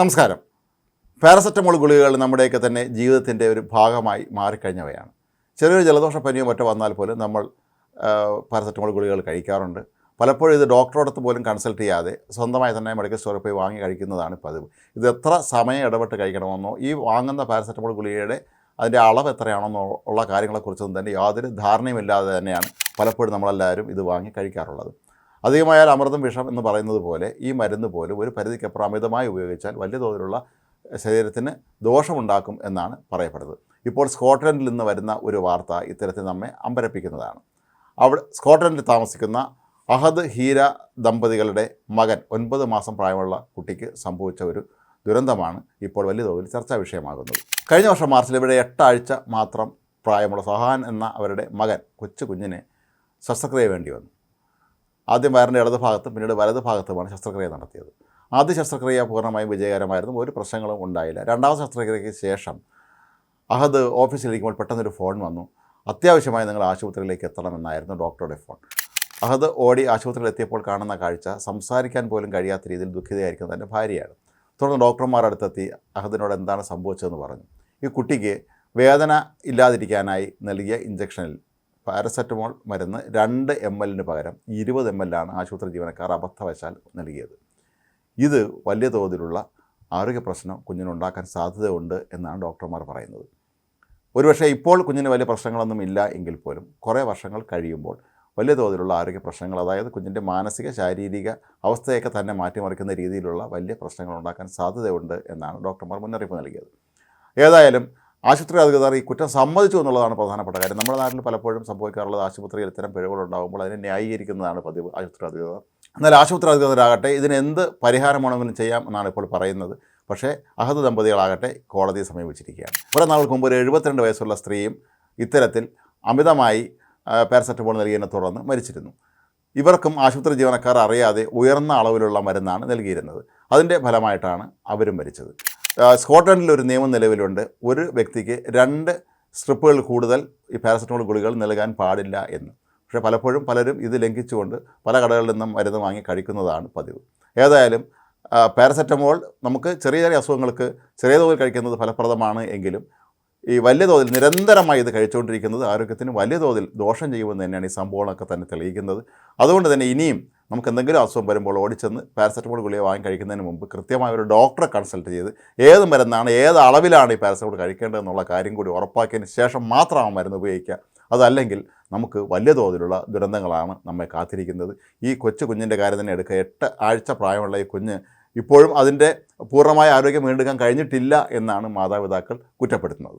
നമസ്കാരം. പാരസെറ്റമോൾ ഗുളികകൾ നമ്മുടെയൊക്കെ തന്നെ ജീവിതത്തിൻ്റെ ഒരു ഭാഗമായി മാറിക്കഴിഞ്ഞവയാണ്. ചെറിയൊരു ജലദോഷപ്പനിയോ മറ്റോ വന്നാൽ പോലും നമ്മൾ പാരസെറ്റമോൾ ഗുളികകൾ കഴിക്കാറുണ്ട്. പലപ്പോഴും ഇത് ഡോക്ടറോടത്ത് പോലും കൺസൾട്ട് ചെയ്യാതെ സ്വന്തമായി തന്നെ മെഡിക്കൽ സ്റ്റോറിൽ പോയി വാങ്ങി കഴിക്കുന്നതാണ് പതിവ്. ഇത് എത്ര സമയം ഇടപെട്ട് കഴിക്കണമെന്നോ ഈ വാങ്ങുന്ന പാരസെറ്റമോൾ ഗുളികയുടെ അതിൻ്റെ അളവ് എത്രയാണെന്നോ ഉള്ള കാര്യങ്ങളെക്കുറിച്ചൊന്നും തന്നെ യാതൊരു ധാരണയുമില്ലാതെ തന്നെയാണ് പലപ്പോഴും നമ്മളെല്ലാവരും ഇത് വാങ്ങി കഴിക്കാറുള്ളത്. അധികമായാൽ അമൃതം വിഷം എന്ന് പറയുന്നത് പോലെ ഈ മരുന്ന് പോലും ഒരു പരിധിക്കപ്പുറം അമിതമായി ഉപയോഗിച്ചാൽ വലിയ തോതിലുള്ള ശരീരത്തിന് ദോഷമുണ്ടാക്കും എന്നാണ് പറയപ്പെടുന്നത്. ഇപ്പോൾ സ്കോട്ട്ലൻഡിൽ നിന്ന് വരുന്ന ഒരു വാർത്ത ഇത്തരത്തിൽ നമ്മെ അമ്പരപ്പിക്കുന്നതാണ്. സ്കോട്ട്ലൻഡിൽ താമസിക്കുന്ന അഹദ് ഹീര ദമ്പതികളുടെ മകൻ 9 മാസം പ്രായമുള്ള കുട്ടിക്ക് സംഭവിച്ച ഒരു ദുരന്തമാണ് ഇപ്പോൾ വലിയ തോതിൽ ചർച്ചാ വിഷയമാകുന്നത്. കഴിഞ്ഞ വർഷം മാർച്ചിൽ ഇവിടെ 8 ആഴ്ച മാത്രം പ്രായമുള്ള സഹാൻ എന്ന അവരുടെ മകൻ കുഞ്ഞിനെ ശസ്ത്രക്രിയ വേണ്ടി വന്നു. ആദ്യം വയറിൻ്റെ ഇടത് ഭാഗത്തും പിന്നീട് വലത് ഭാഗത്തുമാണ് ശസ്ത്രക്രിയ നടത്തിയത്. ആദ്യ ശസ്ത്രക്രിയ പൂർണ്ണമായും വിജയകരമായിരുന്നു, ഒരു പ്രശ്നങ്ങളും ഉണ്ടായില്ല. രണ്ടാമത്തെ ശസ്ത്രക്രിയയ്ക്ക് ശേഷം അഹദ് ഓഫീസിലിരിക്കുമ്പോൾ പെട്ടെന്നൊരു ഫോൺ വന്നു. അത്യാവശ്യമായി നിങ്ങൾ ആശുപത്രിയിലേക്ക് എത്തണമെന്നായിരുന്നു ഡോക്ടറുടെ ഫോൺ. അഹദ് ഓടി ആശുപത്രിയിൽ എത്തിയപ്പോൾ കാണുന്ന കാഴ്ച സംസാരിക്കാൻ പോലും കഴിയാത്ത രീതിയിൽ ദുഃഖിതയായിരിക്കുന്ന തൻ്റെ ഭാര്യയാണ്. തുടർന്ന് ഡോക്ടർമാർ അടുത്തെത്തി അഹദിനോട് എന്താണ് സംഭവിച്ചതെന്ന് പറഞ്ഞു. ഈ കുട്ടിക്ക് വേദന ഇല്ലാതിരിക്കാനായി നൽകിയ ഇഞ്ചക്ഷനിൽ പാരസെറ്റമോൾ മരുന്ന് 2 ml പകരം 20 ml ആശുപത്രി ജീവനക്കാർ അബദ്ധവശാൽ നൽകിയത്. ഇത് വലിയ തോതിലുള്ള ആരോഗ്യ പ്രശ്നം കുഞ്ഞിനുണ്ടാക്കാൻ സാധ്യതയുണ്ട് എന്നാണ് ഡോക്ടർമാർ പറയുന്നത്. ഒരുപക്ഷെ ഇപ്പോൾ കുഞ്ഞിന് വലിയ പ്രശ്നങ്ങളൊന്നും ഇല്ല എങ്കിൽ പോലും കുറേ വർഷങ്ങൾ കഴിയുമ്പോൾ വലിയ തോതിലുള്ള ആരോഗ്യ പ്രശ്നങ്ങൾ, അതായത് കുഞ്ഞിൻ്റെ മാനസിക ശാരീരിക അവസ്ഥയൊക്കെ തന്നെ മാറ്റിമറിക്കുന്ന രീതിയിലുള്ള വലിയ പ്രശ്നങ്ങൾ ഉണ്ടാക്കാൻ സാധ്യതയുണ്ട് എന്നാണ് ഡോക്ടർമാർ മുന്നറിയിപ്പ് നൽകിയത്. ഏതായാലും ആശുപത്രി അധികൃതർ ഈ കുറ്റം സമ്മതിച്ചു എന്നുള്ളതാണ് പ്രധാനപ്പെട്ട കാര്യം. നമ്മുടെ നാട്ടിൽ പലപ്പോഴും സംഭവിക്കാറുള്ളത് ആശുപത്രിയിൽ ഇത്തരം പിഴവുകളുണ്ടാകുമ്പോൾ അതിനെ ന്യായീകരിക്കുന്നതാണ് പതിവ് ആശുപത്രി അധികൃതർ. എന്നാൽ ആശുപത്രി അധികൃതരാകട്ടെ ഇതിന് എന്ത് പരിഹാരമാണെങ്കിലും ചെയ്യാം എന്നാണ് ഇപ്പോൾ പറയുന്നത്. പക്ഷേ അഹദ് ദമ്പതികളാകട്ടെ കോടതിയെ സമീപിച്ചിരിക്കുകയാണ്. കുറേ നാൾക്ക് മുമ്പ് ഒരു 72 വയസ്സുള്ള സ്ത്രീയും ഇത്തരത്തിൽ അമിതമായി പാരസെറ്റമോൾ നൽകിയതിനെ തുടർന്ന് മരിച്ചിരുന്നു. ഇവർക്കും ആശുപത്രി ജീവനക്കാർ അറിയാതെ ഉയർന്ന അളവിലുള്ള മരുന്നാണ് നൽകിയിരുന്നത്. അതിൻ്റെ ഫലമായിട്ടാണ് അവരും മരിച്ചത്. സ്കോട്ട്ലൻഡിൽ ഒരു നിയമം നിലവിലുണ്ട്, ഒരു വ്യക്തിക്ക് 2 സ്ട്രിപ്പുകൾ കൂടുതൽ ഈ പാരസെറ്റമോൾ ഗുളികകൾ നൽകാൻ പാടില്ല എന്ന്. പക്ഷേ പലപ്പോഴും പലരും ഇത് ലംഘിച്ചുകൊണ്ട് പല കടകളിൽ നിന്നും മരുന്ന് വാങ്ങി കഴിക്കുന്നതാണ് പതിവ്. ഏതായാലും പാരസെറ്റമോൾ നമുക്ക് ചെറിയ ചെറിയ അസുഖങ്ങൾക്ക് ചെറിയ തോതിൽ കഴിക്കുന്നത് ഫലപ്രദമാണ് എങ്കിലും ഈ വലിയ തോതിൽ നിരന്തരമായി ഇത് കഴിച്ചുകൊണ്ടിരിക്കുന്നത് ആരോഗ്യത്തിന് വലിയ തോതിൽ ദോഷം ചെയ്യുമെന്ന് തന്നെയാണ് ഈ സംഭവങ്ങളൊക്കെ തന്നെ തെളിയിക്കുന്നത്. അതുകൊണ്ട് തന്നെ ഇനിയും നമുക്ക് എന്തെങ്കിലും അസുഖം വരുമ്പോൾ ഓടിച്ചെന്ന് പാരസെറ്റമോൾ ഗുളിക വാങ്ങി കഴിക്കുന്നതിന് മുമ്പ് കൃത്യമായ ഒരു ഡോക്ടറെ കൺസൾട്ട് ചെയ്ത് ഏത് മരുന്നാണ് ഏത് അളവിലാണ് ഈ പാരസെറ്റമോൾ കഴിക്കേണ്ടതെന്നുള്ള കാര്യം കൂടി ഉറപ്പാക്കിയതിന് ശേഷം മാത്രം ആ മരുന്ന് ഉപയോഗിക്കുക. അതല്ലെങ്കിൽ നമുക്ക് വലിയ തോതിലുള്ള ദുരന്തങ്ങളാണ് നമ്മെ കാത്തിരിക്കുന്നത്. ഈ കുഞ്ഞിൻ്റെ കാര്യം തന്നെ എടുക്കുക. 8 ആഴ്ച പ്രായമുള്ള ഈ കുഞ്ഞ് ഇപ്പോഴും അതിൻ്റെ പൂർണ്ണമായ ആരോഗ്യം വീണ്ടെടുക്കാൻ കഴിഞ്ഞിട്ടില്ല എന്നാണ് മാതാപിതാക്കൾ കുറ്റപ്പെടുത്തുന്നത്.